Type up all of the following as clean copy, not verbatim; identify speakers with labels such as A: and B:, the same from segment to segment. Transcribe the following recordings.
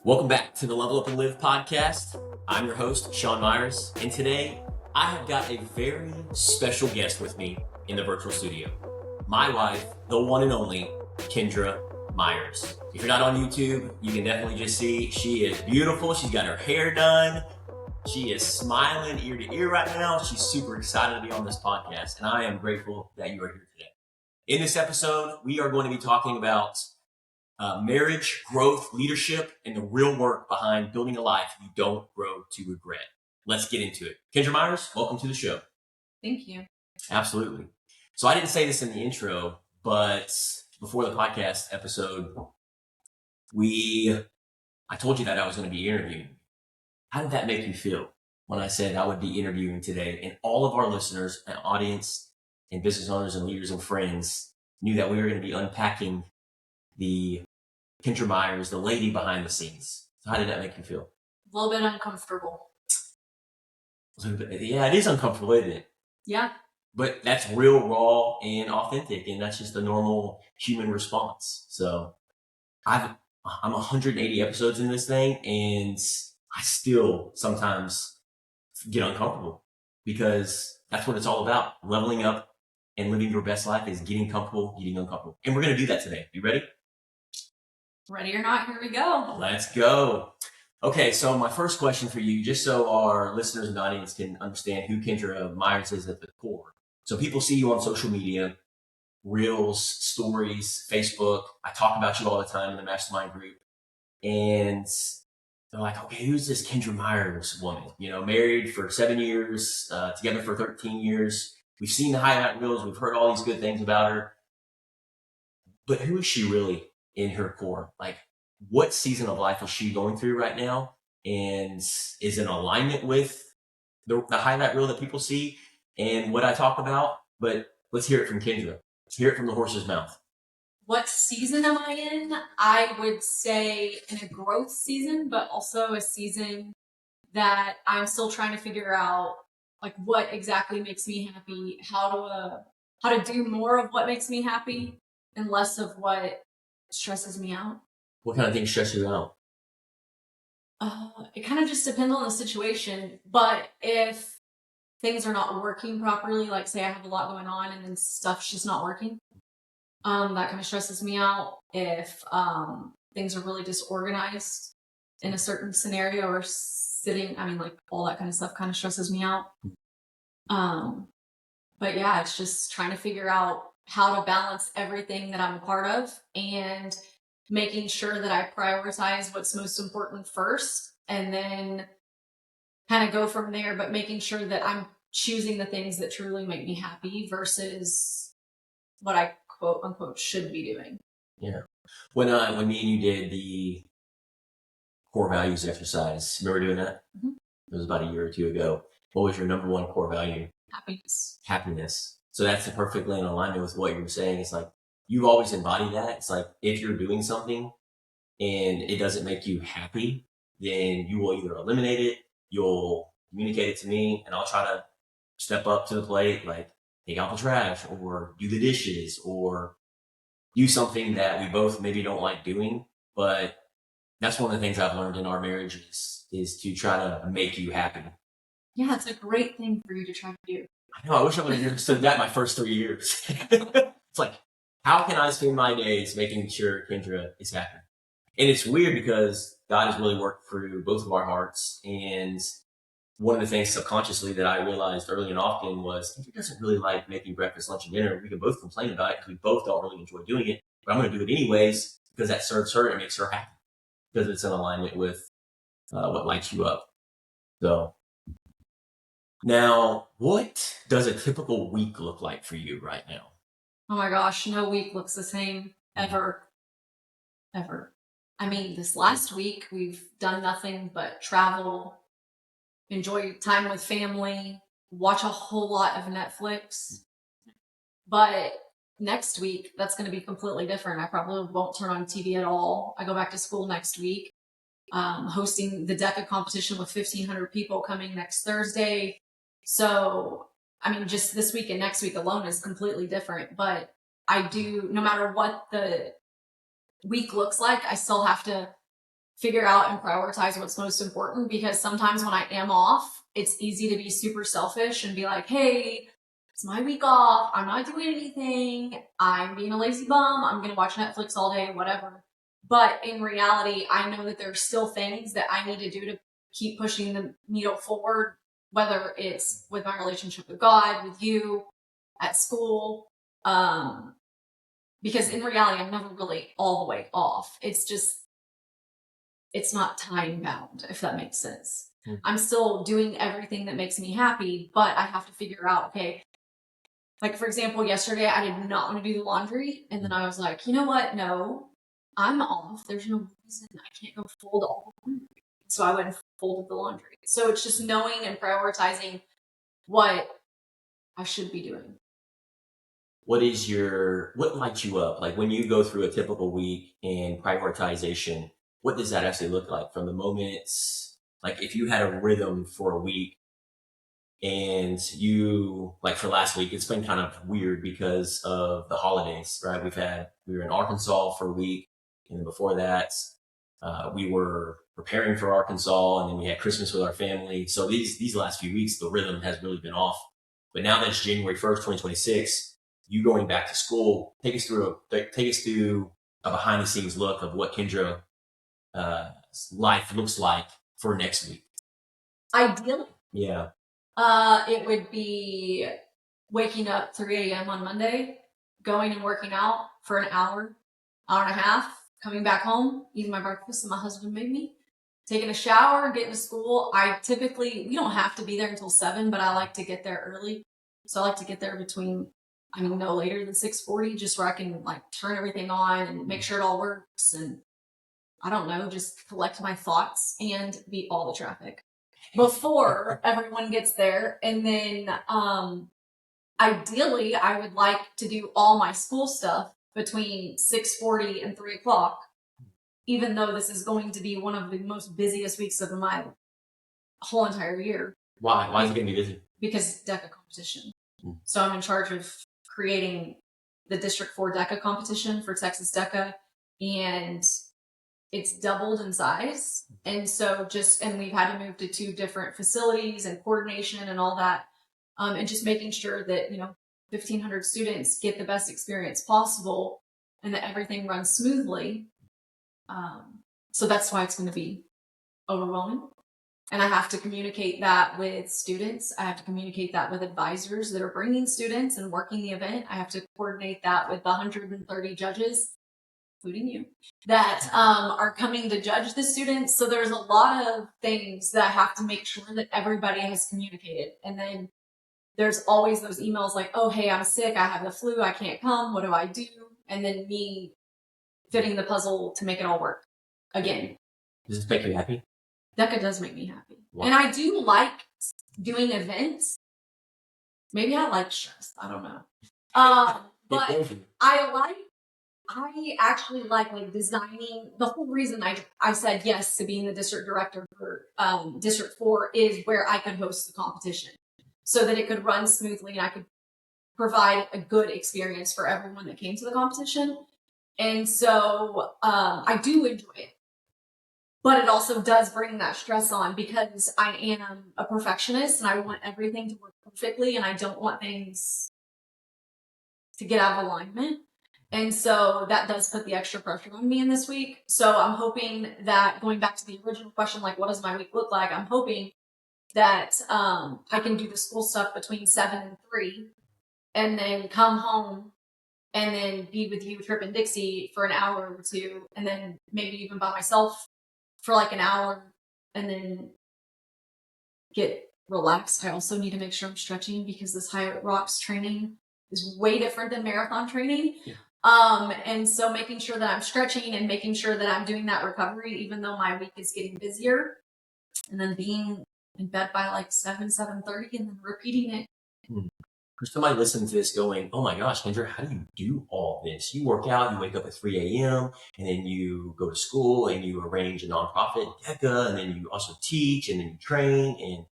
A: Welcome back to the Level Up and Live podcast. I'm your host, Sean Meyers, and today I have got a very special guest with me in the virtual studio. My wife, the one and only Kendra Meyers. If you're not on YouTube, you can definitely just see she is beautiful. She's got her hair done. She is smiling ear to ear right now. She's super excited to be on this podcast, and I am grateful that you are here today. In this episode, we are going to be talking about marriage, growth, leadership, and the real work behind building a life you don't grow to regret. Let's get into it. Kendra Meyers, welcome to the show.
B: Thank you.
A: Absolutely. So I didn't say this in the intro, but before the podcast episode, I told you that I was going to be interviewing. How did that make you feel when I said I would be interviewing today? And all of our listeners and audience and business owners and leaders and friends knew that we were going to be unpacking the Kendra Meyers, the lady behind the scenes. So how did that make you feel?
B: A little bit uncomfortable.
A: Yeah, it is uncomfortable, isn't it?
B: Yeah.
A: But that's real, raw, and authentic, and that's just a normal human response. So I'm 180 episodes in this thing, and I still sometimes get uncomfortable because that's what it's all about. Leveling up and living your best life is getting comfortable, getting uncomfortable. And we're going to do that today. You ready?
B: Ready or not, here we go.
A: Let's go. Okay, so my first question for you, just so our listeners and audience can understand who Kendra Meyers is at the core. So people see you on social media, Reels, stories, Facebook. I talk about you all the time in the mastermind group. And they're like, okay, who's this Kendra Meyers woman? You know, married for 7 years, together for 13 years. We've seen the highlight reels. We've heard all these good things about her. But who is she really in her core? Like, what season of life is she going through right now? And is in alignment with the highlight reel that people see and what I talk about? But let's hear it from Kendra. Let's hear it from the horse's mouth.
B: What season am I in? I would say in a growth season, but also a season that I'm still trying to figure out, like, what exactly makes me happy, how to do more of what makes me happy and less of what stresses me out.
A: What kind of things stress you out?
B: It kind of just depends on the situation, but if things are not working properly, like say I have a lot going on and then stuff's just not working, that kind of stresses me out. If things are really disorganized in a certain scenario or sitting, like all that kind of stuff kind of stresses me out. But yeah, it's just trying to figure out how to balance everything that I'm a part of and making sure that I prioritize what's most important first and then kind of go from there, but making sure that I'm choosing the things that truly make me happy versus what I quote unquote should be doing.
A: Yeah. When me and you did the core values exercise, remember doing that?
B: Mm-hmm.
A: It was about a year or two ago. What was your number one core value? Happiness. So that's perfectly in alignment with what you were saying. It's like, you've always embodied that. It's like, if you're doing something and it doesn't make you happy, then you will either eliminate it, you'll communicate it to me, and I'll try to step up to the plate, like take out the trash or do the dishes or do something that we both maybe don't like doing. But that's one of the things I've learned in our marriage is to try to make you happy.
B: Yeah, it's a great thing for you to try to do.
A: I know, I wish I would have understood that my first 3 years. It's like, how can I spend my days making sure Kendra is happy? And it's weird because God has really worked through both of our hearts. And one of the things subconsciously that I realized early and often was, Kendra doesn't really like making breakfast, lunch, and dinner. We can both complain about it because we both don't really enjoy doing it. But I'm going to do it anyways because that serves her and makes her happy because it's in alignment with what lights you up. So now, what does a typical week look like for you right now?
B: Oh my gosh, no week looks the same ever. This last week we've done nothing but travel, enjoy time with family, watch a whole lot of Netflix. But next week, that's going to be completely different. I probably won't turn on TV at all. I go back to school next week, hosting the DECA competition with 1,500 people coming next Thursday. So, just this week and next week alone is completely different. But I do, no matter what the week looks like, I still have to figure out and prioritize what's most important, because sometimes when I am off, it's easy to be super selfish and be like, hey, it's my week off. I'm not doing anything. I'm being a lazy bum. I'm going to watch Netflix all day, whatever. But in reality, I know that there's still things that I need to do to keep pushing the needle forward, whether it's with my relationship with God, with you, at school. Because in reality, I'm never really all the way off. It's just, it's not time bound, if that makes sense. Mm-hmm. I'm still doing everything that makes me happy, but I have to figure out, okay, like for example, yesterday I did not want to do the laundry. And then I was like, you know what? No, I'm off. There's no reason I can't go fold all the laundry. So I went and folded the laundry. So it's just knowing and prioritizing what I should be doing.
A: What lights you up? Like when you go through a typical week in prioritization, what does that actually look like from the moments? Like if you had a rhythm for a week and you, like for last week, it's been kind of weird because of the holidays, right? We were in Arkansas for a week. And then before that, we were preparing for Arkansas, and then we had Christmas with our family. So these last few weeks, the rhythm has really been off. But now that it's January 1st, 2026, you going back to school, take us through a behind the scenes look of what Kendra life looks like for next week.
B: Ideally.
A: Yeah.
B: It would be waking up 3 a.m. on Monday, going and working out for an hour and a half, coming back home, eating my breakfast that my husband made me, taking a shower, getting to school. We don't have to be there until 7, but I like to get there early. So I like to get there no later than 6:40, just where I can like turn everything on and make sure it all works. And I don't know, just collect my thoughts and beat all the traffic before everyone gets there. And then ideally I would like to do all my school stuff between 6:40 and 3 o'clock, even though this is going to be one of the most busiest weeks of my whole entire year.
A: Why is it going to be busy?
B: Because DECA competition. So I'm in charge of creating the District 4 DECA competition for Texas DECA, and it's doubled in size. And so we've had to move to 2 different facilities and coordination and all that. And just making sure that, 1,500 students get the best experience possible and that everything runs smoothly. So that's why it's going to be overwhelming. And I have to communicate that with students. I have to communicate that with advisors that are bringing students and working the event. I have to coordinate that with the 130 judges, including you, that are coming to judge the students. So there's a lot of things that I have to make sure that everybody has communicated. And then there's always those emails like, oh, hey, I'm sick. I have the flu. I can't come. What do I do? And then me fitting the puzzle to make it all work again.
A: Does this make you happy?
B: DECA does make me happy. Wow. And I do like doing events. Maybe I like stress. I don't know. But I actually like designing. The whole reason I said yes to being the district director for District 4 is where I could host the competition so that it could run smoothly and I could provide a good experience for everyone that came to the competition. And so I do enjoy it. But it also does bring that stress on because I am a perfectionist and I want everything to work perfectly and I don't want things to get out of alignment. And so that does put the extra pressure on me in this week. So I'm hoping that, going back to the original question, like what does my week look like? I'm hoping that I can do the school stuff between 7 and 3 and then come home and then be with you, Trip and Dixie, for an hour or 2, and then maybe even by myself for like an hour and then get relaxed. I also need to make sure I'm stretching because this high rocks training is way different than marathon training. Yeah. And so making sure that I'm stretching and making sure that I'm doing that recovery, even though my week is getting busier, and then being in bed by like 7:30 and then repeating it.
A: For somebody listening to this going, oh my gosh, Kendra, how do you do all this? You work out, you wake up at 3 a.m., and then you go to school and you arrange a nonprofit, DECA, and then you also teach, and then you train,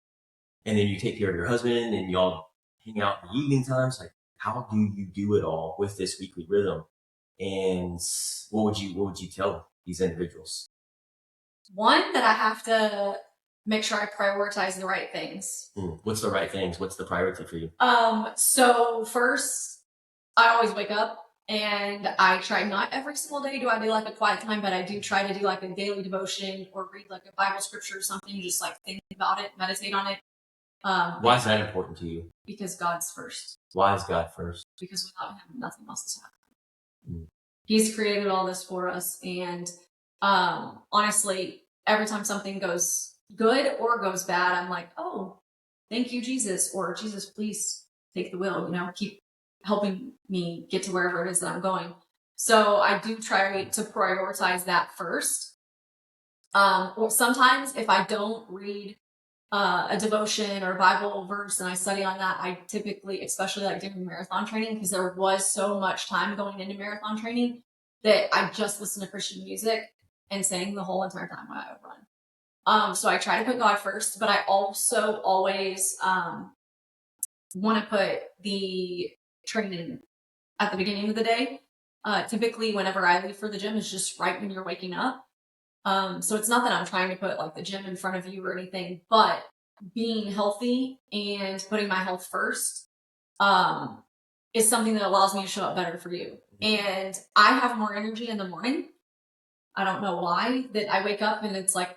A: and then you take care of your husband, and y'all hang out in the evening times. Like, how do you do it all with this weekly rhythm? And what would you tell these individuals?
B: One, that I have to make sure I prioritize the right things.
A: What's the right things? What's the priority for you?
B: So first, I always wake up and I try, not every single day do I do like a quiet time, but I do try to do like a daily devotion or read like a Bible scripture or something, just like think about it, meditate on it.
A: Why is that important to you?
B: Because God's first.
A: Why is God first?
B: Because without him, nothing else is happening. He's created all this for us. And honestly, every time something goes good or goes bad, I'm like, oh, thank you, Jesus. Or Jesus, please take the wheel, keep helping me get to wherever it is that I'm going. So I do try to prioritize that first. Or sometimes if I don't read a devotion or Bible verse and I study on that, I typically, especially like during marathon training, because there was so much time going into marathon training that I just listened to Christian music and sang the whole entire time while I would run. So I try to put God first, but I also always want to put the training at the beginning of the day. Typically, whenever I leave for the gym, is just right when you're waking up. So it's not that I'm trying to put like the gym in front of you or anything, but being healthy and putting my health first is something that allows me to show up better for you. And I have more energy in the morning. I don't know why, that I wake up and it's like,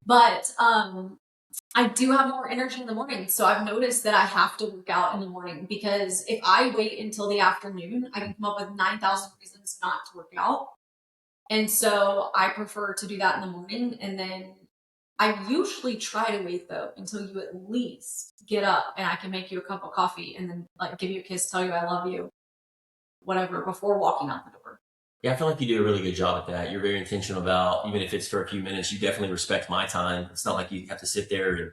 B: but I do have more energy in the morning. So I've noticed that I have to work out in the morning, because if I wait until the afternoon, I can come up with 9,000 reasons not to work out. And so I prefer to do that in the morning. And then I usually try to wait though until you at least get up and I can make you a cup of coffee and then like give you a kiss, tell you I love you, whatever, before walking out the door.
A: Yeah, I feel like you do a really good job at that. You're very intentional about, even if it's for a few minutes, you definitely respect my time. It's not like you have to sit there and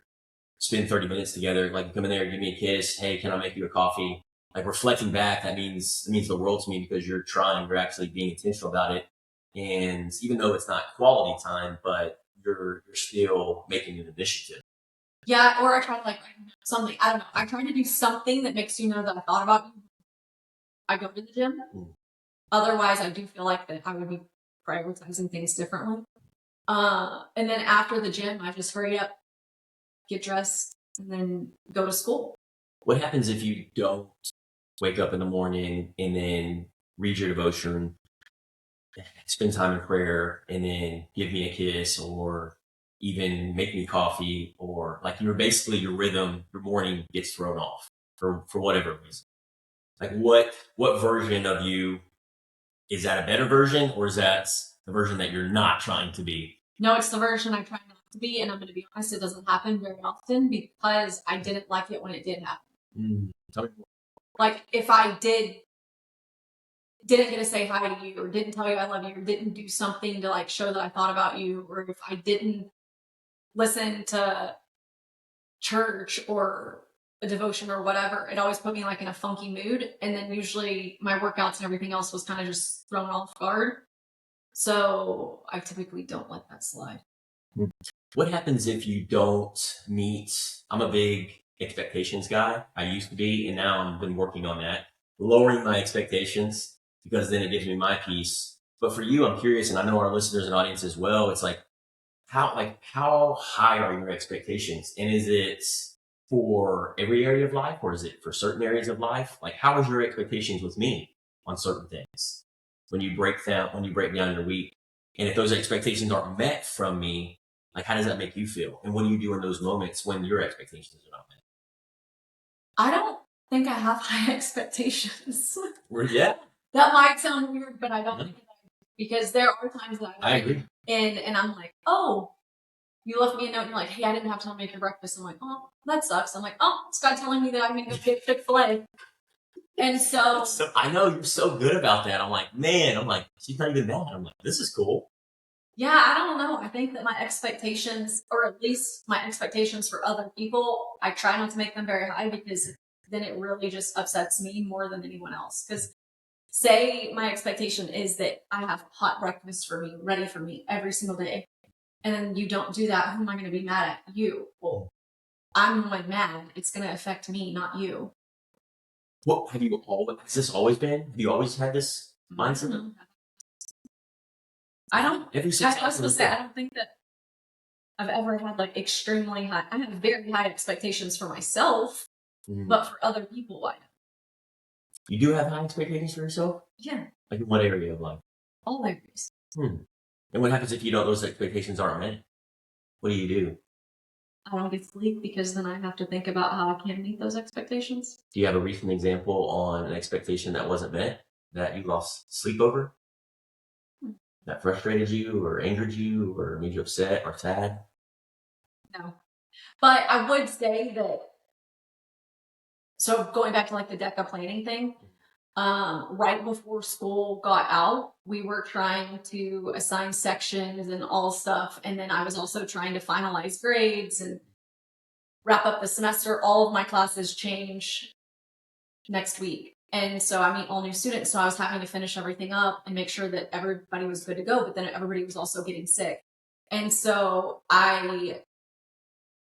A: spend 30 minutes together. Like, you come in there, give me a kiss. Hey, can I make you a coffee? Like, reflecting back, that means the world to me, because you're actually being intentional about it. And even though it's not quality time, but you're still making an initiative.
B: Yeah, or I try to like something, I don't know. I try to do something that makes you know that I thought about you. I go to the gym. Otherwise, I do feel like that I would be prioritizing things differently. And then after the gym, I just hurry up, get dressed, and then go to school.
A: What happens if you don't wake up in the morning and then read your devotion, spend time in prayer, and then give me a kiss, or even make me coffee, or like your rhythm, your morning gets thrown off for whatever reason? Like, what version of you is that? A better version, or is that the version that you're not trying to be?
B: No, it's the version I try not to be, and I'm going to be honest, it doesn't happen very often because I didn't like it when it did happen.
A: Tell me more.
B: Like, if I didn't get to say hi to you, or didn't tell you I love you, or didn't do something to like show that I thought about you, or if I didn't listen to church or a devotion or whatever, it always put me like in a funky mood. And then usually my workouts and everything else was kind of just thrown off guard. So I typically don't let that slide.
A: What happens if you don't meet? I'm a big expectations guy. I used to be, and now I've been working on that, lowering my expectations, because then it gives me my peace. But for you, I'm curious, and I know our listeners and audience as well. It's like, how high are your expectations? And is it for every area of life, or is it for certain areas of life? Like, how is your expectations with me on certain things? When you break down your week, and if those expectations aren't met from me, like, how does that make you feel? And what do you do in those moments when your expectations are not met?
B: I don't think I have high expectations.
A: Yeah.
B: That might sound weird, but I don't think because there are times that
A: I agree.
B: And I'm like, oh, you left me a note and you're like, hey, I didn't have time to make your breakfast. I'm like, oh, that sucks. I'm like, oh, it's God telling me that I'm going to go get Chick-fil-A. And so
A: I know you're so good about that. I'm like, man, she's not even mad. I'm like, this is cool.
B: Yeah, I don't know. I think that my expectations, or at least my expectations for other people, I try not to make them very high, because then it really just upsets me more than anyone else. Because say my expectation is that I have hot breakfast for me, ready for me every single day, and then you don't do that, who am I going to be mad at? You. Well, I'm the one mad. It's going to affect me, not you.
A: What has this always been? Have you always had this mindset?
B: I don't.
A: Every
B: I
A: 6
B: was
A: hours.
B: supposed to say I don't think that I've ever had like extremely high. I have very high expectations for myself, but for other people, I don't.
A: You do have high expectations for yourself?
B: Yeah,
A: Like in what area of life?
B: all areas.
A: And what happens if you don't? Those expectations aren't met? What do you do?
B: I don't get sleep because then I have to think about how I can meet those expectations.
A: Do you have a recent example on an expectation that wasn't met that you lost sleep over? That frustrated you or angered you or made you upset or sad?
B: No, but I would say that. So going back to like the DECA planning thing, right before school got out, we were trying to assign sections and all stuff, and then I was also trying to finalize grades and wrap up the semester. All of my classes change next week. And so I meet all new students. So I was having to finish everything up and make sure that everybody was good to go. But then everybody was also getting sick. And so I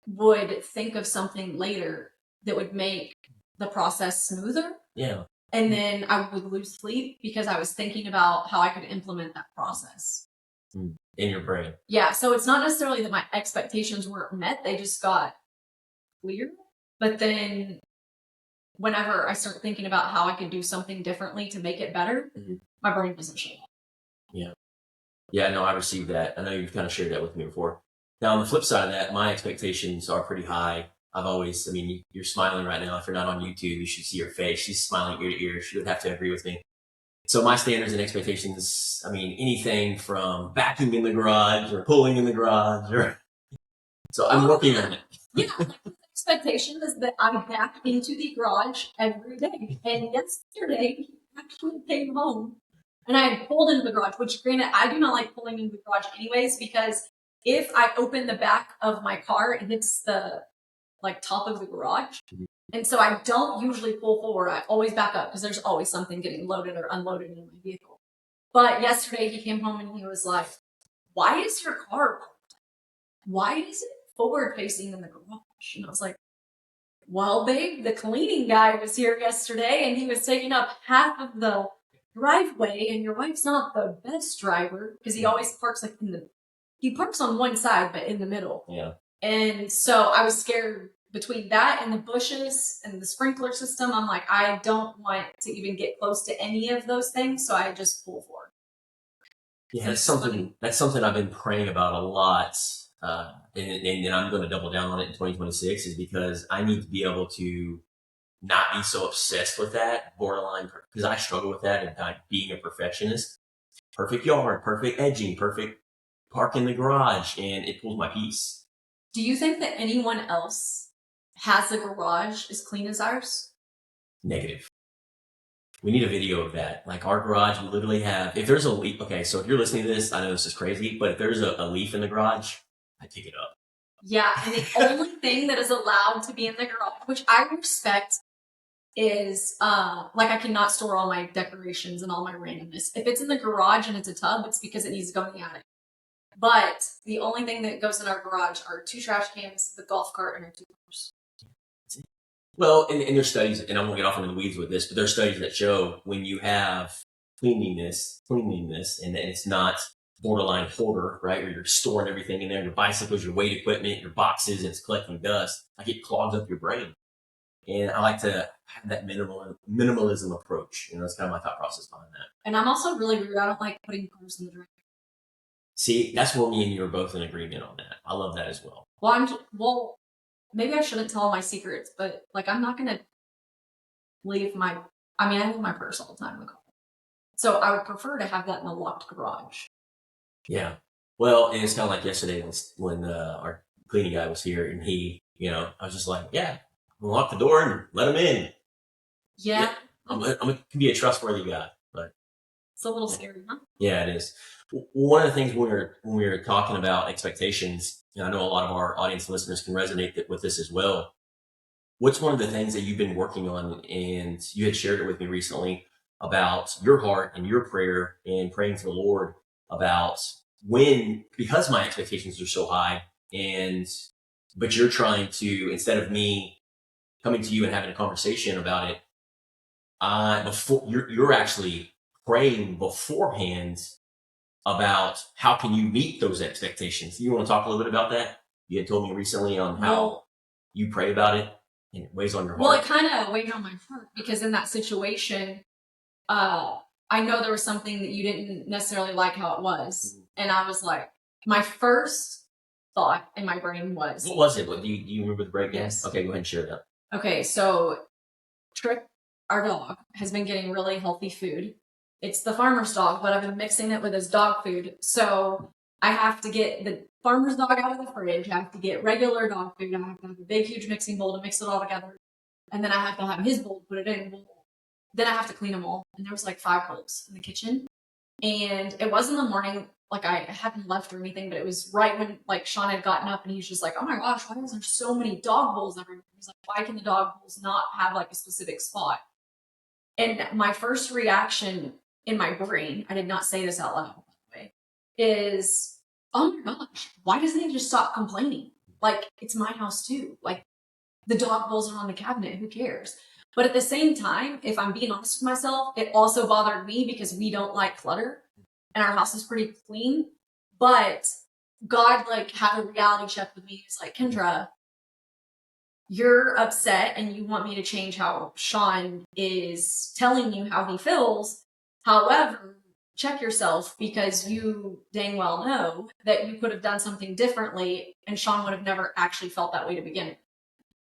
B: would think of something later that would make the process smoother.
A: Yeah.
B: And then I would lose sleep because I was thinking about how I could implement that process.
A: In your brain.
B: Yeah. So it's not necessarily that my expectations weren't met. They just got clear. But then whenever I start thinking about how I could do something differently to make it better, my brain doesn't shut off.
A: Yeah. Yeah, no, I received that. I know you've kind of shared that with me before. Now, on the flip side of that, my expectations are pretty high. You're smiling right now. If you're not on YouTube, you should see her face. She's smiling ear to ear. She would have to agree with me. So my standards and expectations, anything from vacuuming in the garage or pulling in the garage so I'm working on it.
B: Yeah, the expectation is that I back into the garage every day. And yesterday, he actually came home and I had pulled into the garage, which granted, I do not like pulling into the garage anyways, because if I open the back of my car, it hits the top of the garage. And so I don't usually pull forward. I always back up because there's always something getting loaded or unloaded in my vehicle. But yesterday he came home and he was like, "Why is your car parked? Why is it forward facing in the garage?" And I was like, "Well, babe, the cleaning guy was here yesterday and he was taking up half of the driveway, and your wife's not the best driver," because he always parks he parks on one side but in the middle.
A: Yeah.
B: And so I was scared between that and the bushes and the sprinkler system. I'm like, I don't want to even get close to any of those things, so I just pull forward.
A: Yeah, that's something I've been praying about a lot, and I'm going to double down on it in 2026, is because I need to be able to not be so obsessed with that borderline, because I struggle with that and being a perfectionist. Perfect yard, perfect edging, perfect park in the garage, and it pulls my piece.
B: Do you think that anyone else has a garage as clean as ours?
A: Negative. We need a video of that. Like our garage, we literally have, if there's a leaf, okay, so if you're listening to this, I know this is crazy, but if there's a leaf in the garage, I pick it up.
B: Yeah, and the only thing that is allowed to be in the garage, which I respect, is I cannot store all my decorations and all my randomness. If it's in the garage and it's a tub, it's because it needs to go in the attic. But the only thing that goes in our garage are 2 trash cans, the golf cart, and our 2 cars.
A: Well, and there's studies, and I'm going to get off into the weeds with this, but there's studies that show when you have cleanliness, and it's not borderline hoarder, right? Where you're storing everything in there, your bicycles, your weight equipment, your boxes, and it's collecting dust. Like it clogs up your brain. And I like to have that minimalism approach. That's kind of my thought process behind that.
B: And I'm also really weird. I don't like putting cars in the driveway.
A: See, that's where me and you are both in agreement on that. I love that as well.
B: Well, maybe I shouldn't tell all my secrets, but I'm not going to leave I leave my purse all the time in the car. So I would prefer to have that in a locked garage.
A: Yeah. Well, and it's kind of like yesterday when our cleaning guy was here, and he, I was just like, yeah, lock the door and let him in.
B: Yeah.
A: I'm can be a trustworthy guy, but
B: it's a little scary, huh?
A: Yeah, it is. One of the things when we were talking about expectations, and I know a lot of our audience and listeners can resonate with this as well. What's one of the things that you've been working on, and you had shared it with me recently about your heart and your prayer and praying to the Lord about because my expectations are so high, but you're trying to, instead of me coming to you and having a conversation about it, before you're actually praying beforehand about how can you meet those expectations. You want to talk a little bit about that? You had told me recently on how you pray about it and it weighs on your heart.
B: Well, it kind of weighed on my heart because in that situation, I know there was something that you didn't necessarily like how it was. And I was like, my first thought in my brain was...
A: What was it? Do you remember the breakdown?
B: Yes.
A: Okay, go ahead and share that.
B: Okay, so Trick, our dog, has been getting really healthy food. It's the farmer's dog, but I've been mixing it with his dog food. So I have to get the farmer's dog out of the fridge. I have to get regular dog food. I have to have a big, huge mixing bowl to mix it all together. And then I have to have his bowl to put it in. Then I have to clean them all. And there was like 5 bowls in the kitchen. And it was in the morning, like I hadn't left or anything, but it was right when like Sean had gotten up and he was just like, oh my gosh, why is there so many dog bowls everywhere? He's like, why can the dog bowls not have like a specific spot? And my first reaction in my brain, I did not say this out loud, by the way, is, oh my gosh, why doesn't he just stop complaining? Like, it's my house too. Like, the dog bowls are on the cabinet, who cares? But at the same time, if I'm being honest with myself, it also bothered me because we don't like clutter and our house is pretty clean. But God like had a reality check with me. He's like, Kendra, you're upset and you want me to change how Sean is telling you how he feels. However, check yourself because you dang well know that you could have done something differently and Sean would have never actually felt that way to begin with.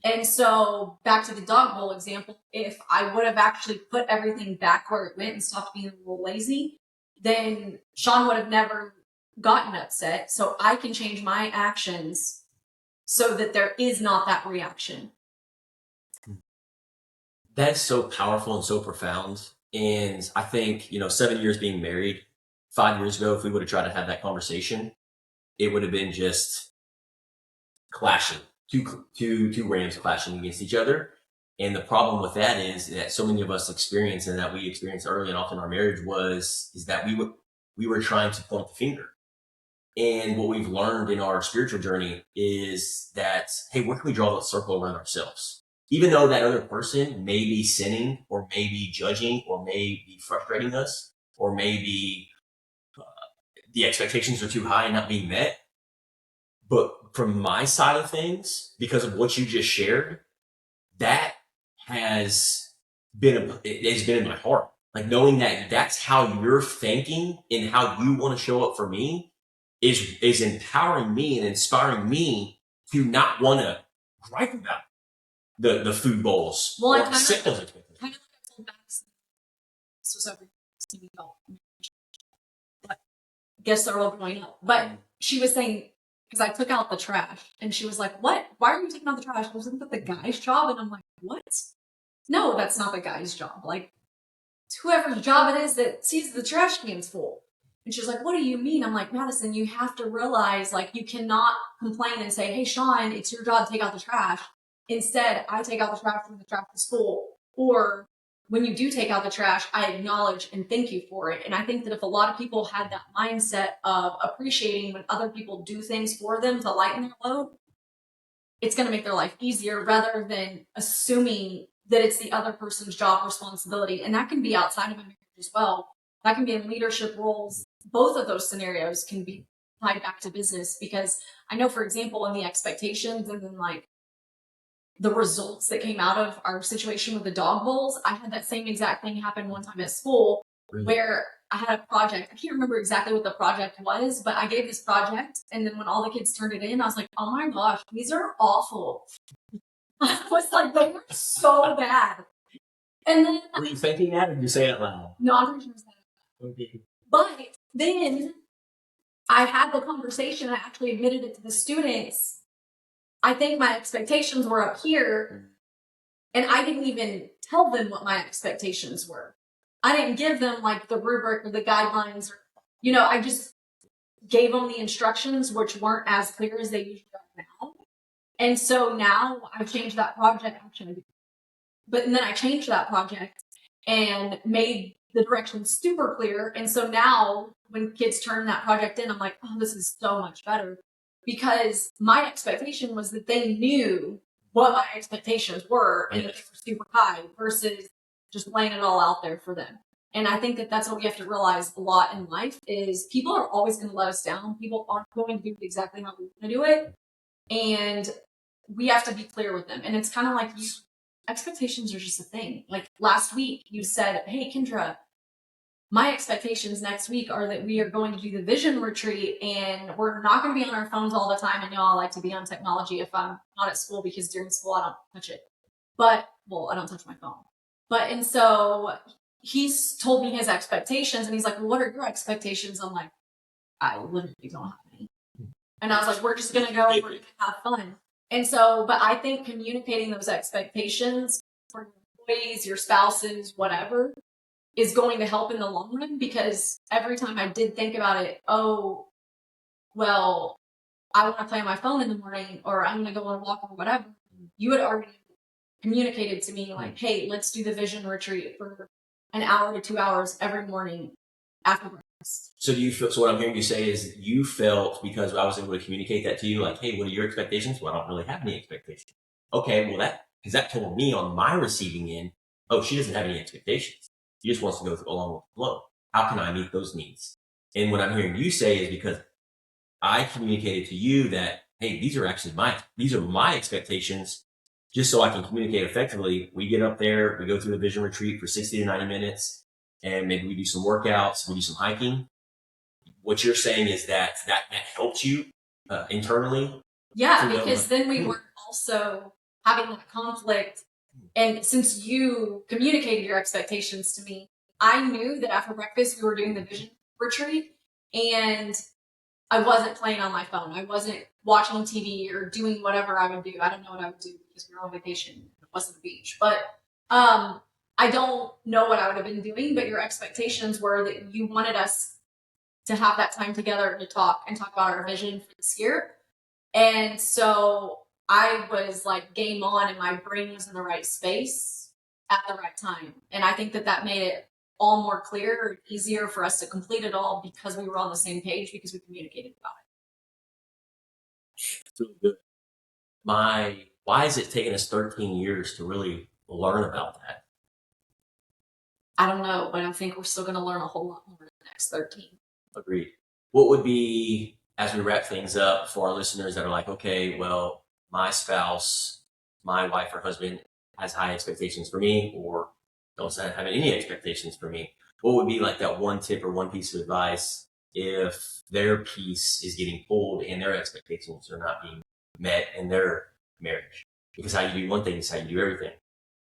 B: And so back to the dog bowl example, if I would have actually put everything back where it went and stopped being a little lazy, then Sean would have never gotten upset. So I can change my actions so that there is not that reaction.
A: That's so powerful and so profound. And I think, 7 years being married, 5 years ago, if we would have tried to have that conversation, it would have been just clashing. Two rams clashing against each other. And the problem with that is that so many of us experience, and that we experienced early and often in our marriage, is that we were trying to point the finger. And what we've learned in our spiritual journey is that, hey, where can we draw the circle around ourselves? Even though that other person may be sinning or may be judging or may be frustrating us or maybe the expectations are too high and not being met. But from my side of things, because of what you just shared, that has been in my heart. Like knowing that that's how you're thinking and how you want to show up for me is empowering me and inspiring me to not want to gripe about the food bowls.
B: Well, I
A: kind of like I
B: told Max, this was over but guess they're all growing up. But she was saying, because I took out the trash, and she was like, what? Why are you taking out the trash? Wasn't that the guy's job? And I'm like, what? No, that's not the guy's job. Like, it's whoever's job it is that sees the trash cans full. And she's like, what do you mean? I'm like, Madison, you have to realize, like, you cannot complain and say, hey, Sean, it's your job to take out the trash. Instead, I take out the trash when the trash is full. Or when you do take out the trash, I acknowledge and thank you for it. And I think that if a lot of people had that mindset of appreciating when other people do things for them to lighten their load, it's going to make their life easier rather than assuming that it's the other person's job responsibility. And that can be outside of a marriage as well. That can be in leadership roles. Both of those scenarios can be tied back to business because I know, for example, in the expectations and then like the results that came out of our situation with the dog bowls, I had that same exact thing happen one time at school where I had a project. I can't remember exactly what the project was, but I gave this project. And then when all the kids turned it in, I was like, oh my gosh, these are awful. I was like, they were so bad. And then
A: were you thinking that or did you say it out loud?
B: No, I'm pretty sure it was that.
A: Okay.
B: But then I had the conversation. I actually admitted it to the students. I think my expectations were up here, and I didn't even tell them what my expectations were. I didn't give them like the rubric or the guidelines, or, I just gave them the instructions, which weren't as clear as they usually are now. And so now I've changed that project. But then I changed that project and made the directions super clear. And so now when kids turn that project in, I'm like, oh, this is so much better. Because my expectation was that they knew what my expectations were and that they were super high versus just laying it all out there for them. And I think that that's what we have to realize a lot in life is people are always going to let us down. People aren't going to do exactly how we want to do it. And we have to be clear with them. And it's kind of like expectations are just a thing. Like last week you said, hey, Kendra, my expectations next week are that we are going to do the vision retreat and we're not going to be on our phones all the time. And y'all like to be on technology if I'm not at school because during school I don't touch it. But, well, I don't touch my phone. But, and so he's told me his expectations and he's like, well, what are your expectations? I'm like, I literally don't have any. And I was like, we're just going to go, we're going to have fun. And so, but I think communicating those expectations for your employees, your spouses, whatever, is going to help in the long run because every time I did think about it, oh, well, I want to play on my phone in the morning or I'm going to go on a walk or whatever, you had already communicated to me like, hey, let's do the vision retreat for an hour to 2 hours every morning after breakfast.
A: So do you feel, so what I'm hearing you say is you felt because I was able to communicate that to you, like, hey, what are your expectations? Well, I don't really have any expectations. Okay, well because that told me on my receiving end, oh, she doesn't have any expectations. She just wants to go along with the flow. How can I meet those needs? And what I'm hearing you say is because I communicated to you that, hey, these are my expectations. Just so I can communicate effectively, we get up there, we go through the vision retreat for 60 to 90 minutes, and maybe we do some workouts, we do some hiking. What you're saying is that helps you internally?
B: Yeah, because then we weren't also having that conflict. And since you communicated your expectations to me, I knew that after breakfast we were doing the vision retreat and I wasn't playing on my phone. I wasn't watching TV or doing whatever I would do. I don't know what I would do because we were on vacation. It wasn't the beach. But I don't know what I would have been doing, but your expectations were that you wanted us to have that time together to talk about our vision for this year. And so I was like game on and my brain was in the right space at the right time. And I think that made it all more clear and easier for us to complete it all because we were on the same page because we communicated about it.
A: It's really good. Why has it taken us 13 years to really learn about that?
B: I don't know, but I think we're still going to learn a whole lot more in the next 13.
A: Agreed. What would be, as we wrap things up for our listeners that are like, okay, well, my spouse, my wife or husband has high expectations for me or doesn't have any expectations for me. What would be like that one tip or one piece of advice if their piece is getting pulled and their expectations are not being met in their marriage? Because how you do one thing is how you do everything.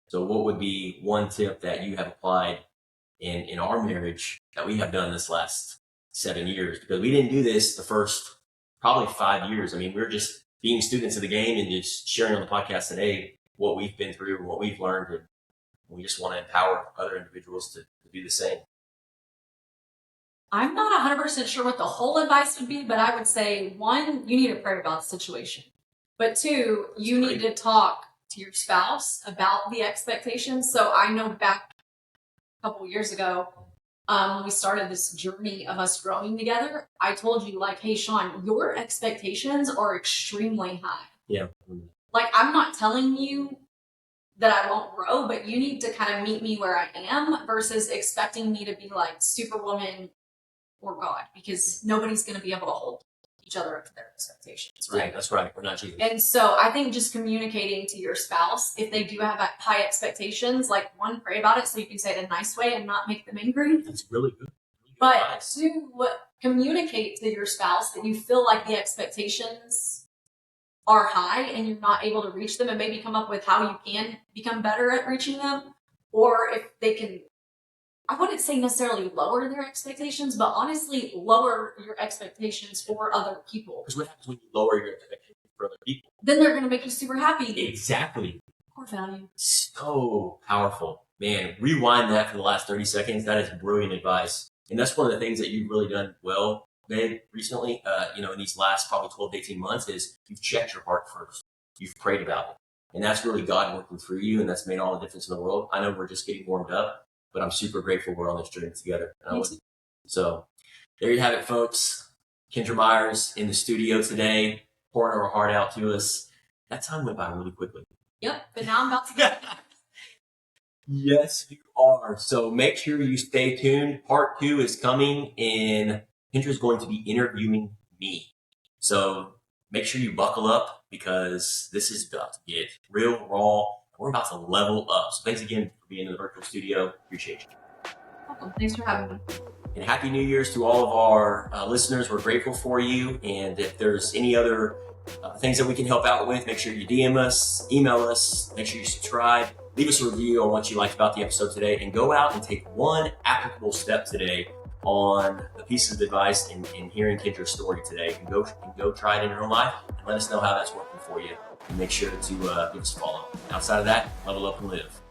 A: So what would be one tip that you have applied in our marriage that we have done this last 7 years? Because we didn't do this the first probably 5 years. I mean, we're just being students of the game and just sharing on the podcast today what we've been through and what we've learned. And we just want to empower other individuals to do the same.
B: I'm not 100% sure what the whole advice would be, but I would say, one, you need to pray about the situation. But two, you need to talk to your spouse about the expectations. So I know back a couple years ago, when we started this journey of us growing together, I told you like, hey, Sean, your expectations are extremely high.
A: Yeah.
B: Like, I'm not telling you that I won't grow, but you need to kind of meet me where I am versus expecting me to be like Superwoman or God, because nobody's going to be able to hold each other up to their expectations, right?
A: That's right. We're not Jesus.
B: And so I think just communicating to your spouse, if they do have high expectations, like one, pray about it so you can say it in a nice way and not make them angry.
A: That's really good.
B: But two, communicate to your spouse that you feel like the expectations are high and you're not able to reach them, and maybe come up with how you can become better at reaching them, or if they can, I wouldn't say necessarily lower their expectations, but honestly lower your expectations for other people.
A: Because what happens when you lower your expectations for other people?
B: Then they're going to make you super happy.
A: Exactly.
B: Core value.
A: So powerful. Man, rewind that for the last 30 seconds. That is brilliant advice. And that's one of the things that you've really done well, man, recently, in these last probably 12 to 18 months is you've checked your heart first. You've prayed about it. And that's really God working through you, and that's made all the difference in the world. I know we're just getting warmed up, but I'm super grateful we're on this journey together. So there you have it, folks. Kendra Meyers in the studio today, pouring her heart out to us. That time went by really quickly.
B: Yep, but now I'm about to get
A: Yes, you are. So make sure you stay tuned. Part 2 is coming, and Kendra's going to be interviewing me. So make sure you buckle up because this is about to get real raw. We're about to level up. So thanks again for being in the virtual studio. Appreciate you.
B: Welcome. Thanks for having me.
A: And Happy New Year's to all of our listeners. We're grateful for you. And if there's any other things that we can help out with, make sure you DM us, email us, make sure you subscribe, leave us a review on what you liked about the episode today, and go out and take one applicable step today on the pieces of advice in hearing Kendra's story today. And go try it in your own life and let us know how that's working for you. And make sure to give us a follow. Outside of that, level up and live.